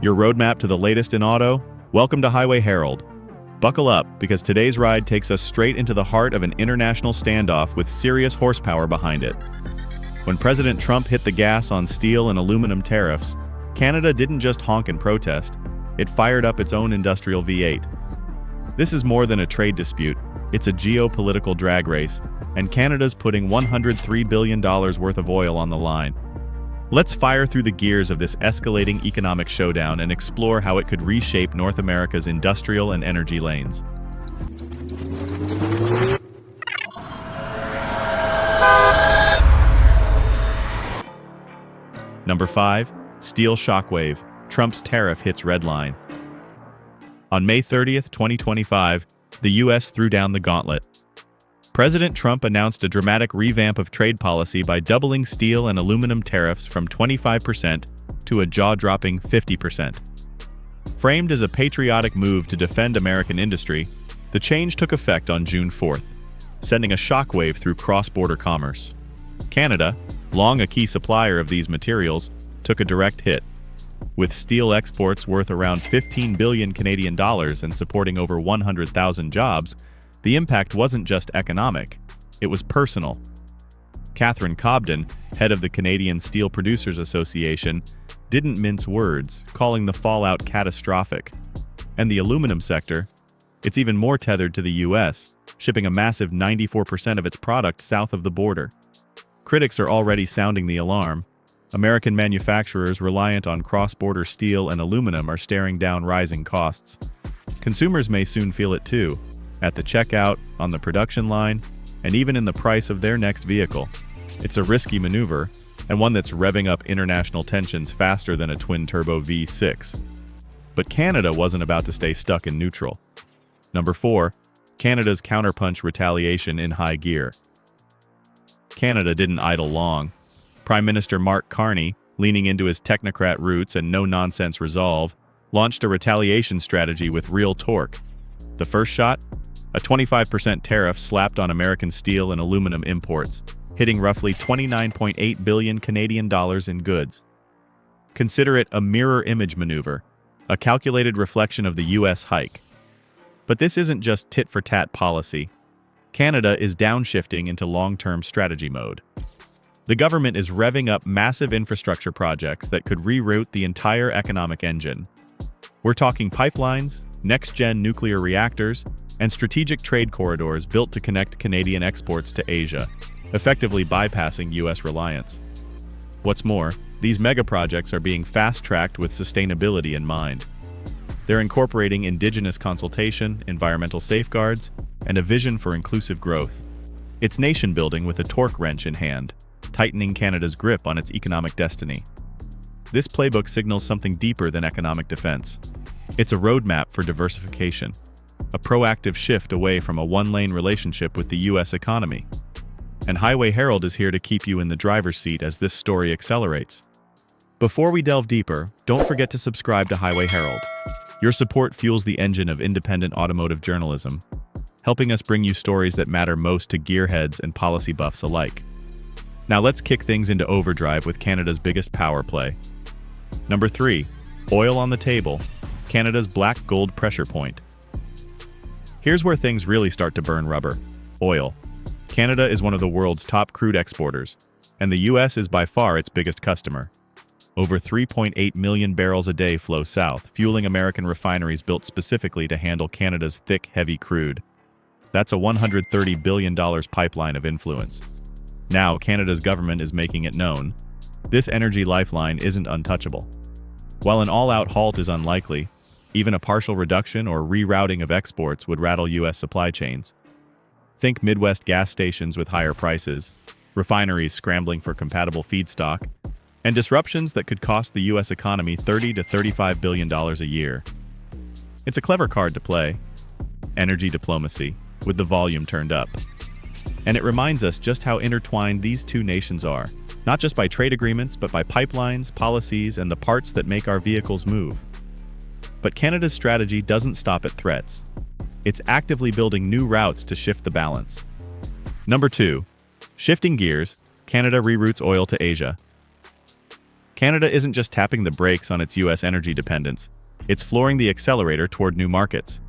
Your roadmap to the latest in auto? Welcome to Highway Herald. Buckle up, because today's ride takes us straight into the heart of an international standoff with serious horsepower behind it. When President Trump hit the gas on steel and aluminum tariffs, Canada didn't just honk in protest, it fired up its own industrial V8. This is more than a trade dispute, it's a geopolitical drag race, and Canada's putting $103 billion worth of oil on the line. Let's fire through the gears of this escalating economic showdown and explore how it could reshape North America's industrial and energy lanes. Number 5. Steel Shockwave. Trump's tariff hits Redline. On May 30th, 2025, the U.S. threw down the gauntlet. President Trump announced a dramatic revamp of trade policy by doubling steel and aluminum tariffs from 25% to a jaw-dropping 50%. Framed as a patriotic move to defend American industry, the change took effect on June 4th, sending a shockwave through cross-border commerce. Canada, long a key supplier of these materials, took a direct hit. With steel exports worth around 15 billion Canadian dollars and supporting over 100,000 jobs, the impact wasn't just economic, it was personal. Catherine Cobden, head of the Canadian Steel Producers Association, didn't mince words, calling the fallout catastrophic. And the aluminum sector, it's even more tethered to the US, shipping a massive 94% of its product south of the border. Critics are already sounding the alarm. American manufacturers reliant on cross-border steel and aluminum are staring down rising costs. Consumers may soon feel it too, at the checkout, on the production line, and even in the price of their next vehicle. It's a risky maneuver, and one that's revving up international tensions faster than a twin-turbo V6. But Canada wasn't about to stay stuck in neutral. Number 4. Canada's Counterpunch retaliation in high gear. Canada didn't idle long. Prime Minister Mark Carney, leaning into his technocrat roots and no-nonsense resolve, launched a retaliation strategy with real torque. The first shot? A 25% tariff slapped on American steel and aluminum imports, hitting roughly 29.8 billion Canadian dollars in goods. Consider it a mirror image maneuver, a calculated reflection of the US hike. But this isn't just tit-for-tat policy. Canada is downshifting into long-term strategy mode. The government is revving up massive infrastructure projects that could reroute the entire economic engine. We're talking pipelines, next-gen nuclear reactors, and strategic trade corridors built to connect Canadian exports to Asia, effectively bypassing US reliance. What's more, these mega-projects are being fast-tracked with sustainability in mind. They're incorporating indigenous consultation, environmental safeguards, and a vision for inclusive growth. It's nation-building with a torque wrench in hand, tightening Canada's grip on its economic destiny. This playbook signals something deeper than economic defense. It's a roadmap for diversification, a proactive shift away from a one-lane relationship with the US economy. And Highway Herald is here to keep you in the driver's seat as this story accelerates. Before we delve deeper, don't forget to subscribe to Highway Herald. Your support fuels the engine of independent automotive journalism, helping us bring you stories that matter most to gearheads and policy buffs alike. Now let's kick things into overdrive with Canada's biggest power play. Number 3. Oil on the table. Canada's black gold pressure point. Here's where things really start to burn rubber. Oil. Canada is one of the world's top crude exporters, and the US is by far its biggest customer. Over 3.8 million barrels a day flow south, fueling American refineries built specifically to handle Canada's thick, heavy crude. That's a $130 billion pipeline of influence. Now, Canada's government is making it known. This energy lifeline isn't untouchable. While an all-out halt is unlikely, even a partial reduction or rerouting of exports would rattle US supply chains. Think Midwest gas stations with higher prices, refineries scrambling for compatible feedstock, and disruptions that could cost the US economy $30 to $35 billion a year. It's a clever card to play. Energy diplomacy, with the volume turned up. And it reminds us just how intertwined these two nations are, not just by trade agreements, but by pipelines, policies, and the parts that make our vehicles move. But Canada's strategy doesn't stop at threats. It's actively building new routes to shift the balance. Number 2. Shifting gears, Canada reroutes oil to Asia. Canada isn't just tapping the brakes on its U.S. energy dependence, it's flooring the accelerator toward new markets.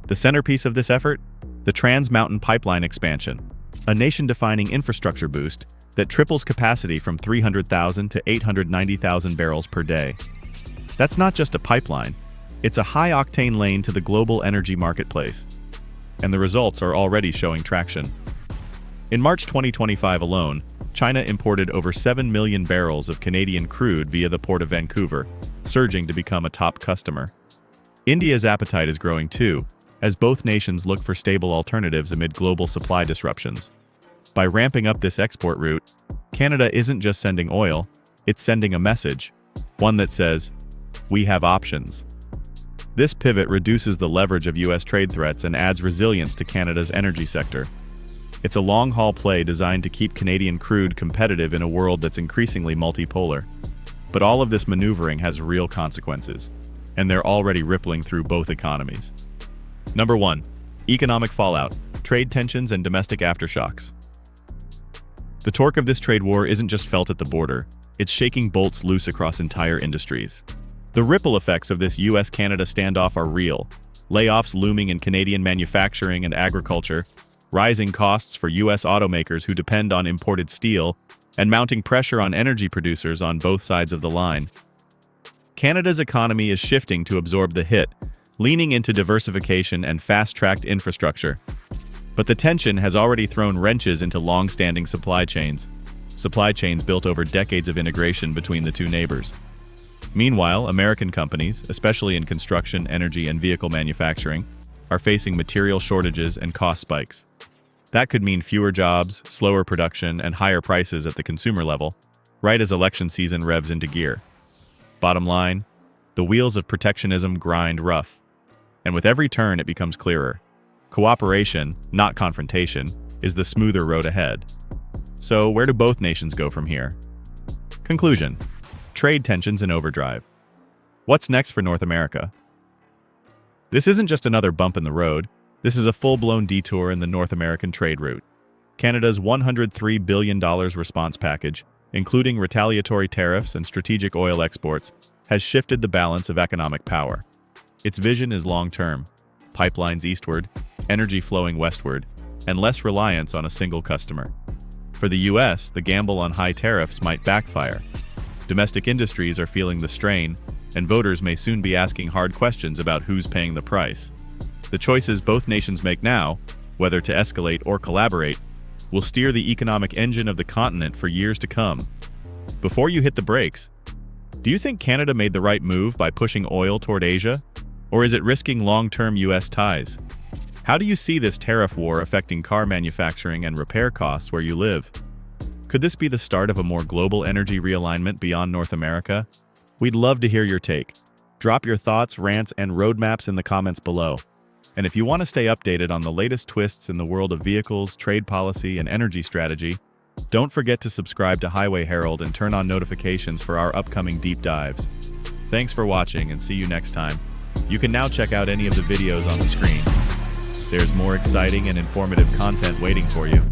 The centerpiece of this effort? The Trans Mountain Pipeline expansion, a nation-defining infrastructure boost that triples capacity from 300,000 to 890,000 barrels per day. That's not just a pipeline, it's a high-octane lane to the global energy marketplace. And the results are already showing traction. In March 2025 alone, China imported over 7 million barrels of Canadian crude via the Port of Vancouver, surging to become a top customer. India's appetite is growing too, as both nations look for stable alternatives amid global supply disruptions. By ramping up this export route, Canada isn't just sending oil, it's sending a message, one that says, "We have options." This pivot reduces the leverage of U.S. trade threats and adds resilience to Canada's energy sector. It's a long-haul play designed to keep Canadian crude competitive in a world that's increasingly multipolar. But all of this maneuvering has real consequences, and they're already rippling through both economies. Number 1. Economic fallout, trade tensions and domestic aftershocks. The torque of this trade war isn't just felt at the border, it's shaking bolts loose across entire industries. The ripple effects of this US-Canada standoff are real. Layoffs looming in Canadian manufacturing and agriculture, rising costs for US automakers who depend on imported steel, and mounting pressure on energy producers on both sides of the line. Canada's economy is shifting to absorb the hit, leaning into diversification and fast-tracked infrastructure. But the tension has already thrown wrenches into long-standing supply chains built over decades of integration between the two neighbors. Meanwhile, American companies, especially in construction, energy, and vehicle manufacturing, are facing material shortages and cost spikes. That could mean fewer jobs, slower production, and higher prices at the consumer level, right as election season revs into gear. Bottom line, the wheels of protectionism grind rough. And with every turn it becomes clearer. Cooperation, not confrontation, is the smoother road ahead. So where do both nations go from here? Conclusion. Trade tensions in overdrive. What's next for North America? This isn't just another bump in the road, this is a full-blown detour in the North American trade route. Canada's $103 billion response package, including retaliatory tariffs and strategic oil exports, has shifted the balance of economic power. Its vision is long-term: pipelines eastward, energy flowing westward, and less reliance on a single customer. For the US, the gamble on high tariffs might backfire. Domestic industries are feeling the strain, and voters may soon be asking hard questions about who's paying the price. The choices both nations make now, whether to escalate or collaborate, will steer the economic engine of the continent for years to come. Before you hit the brakes, do you think Canada made the right move by pushing oil toward Asia? Or is it risking long-term US ties? How do you see this tariff war affecting car manufacturing and repair costs where you live? Could this be the start of a more global energy realignment beyond North America? We'd love to hear your take. Drop your thoughts, rants, and roadmaps in the comments below. And if you want to stay updated on the latest twists in the world of vehicles, trade policy, and energy strategy, don't forget to subscribe to Highway Herald and turn on notifications for our upcoming deep dives. Thanks for watching and see you next time. You can now check out any of the videos on the screen. There's more exciting and informative content waiting for you.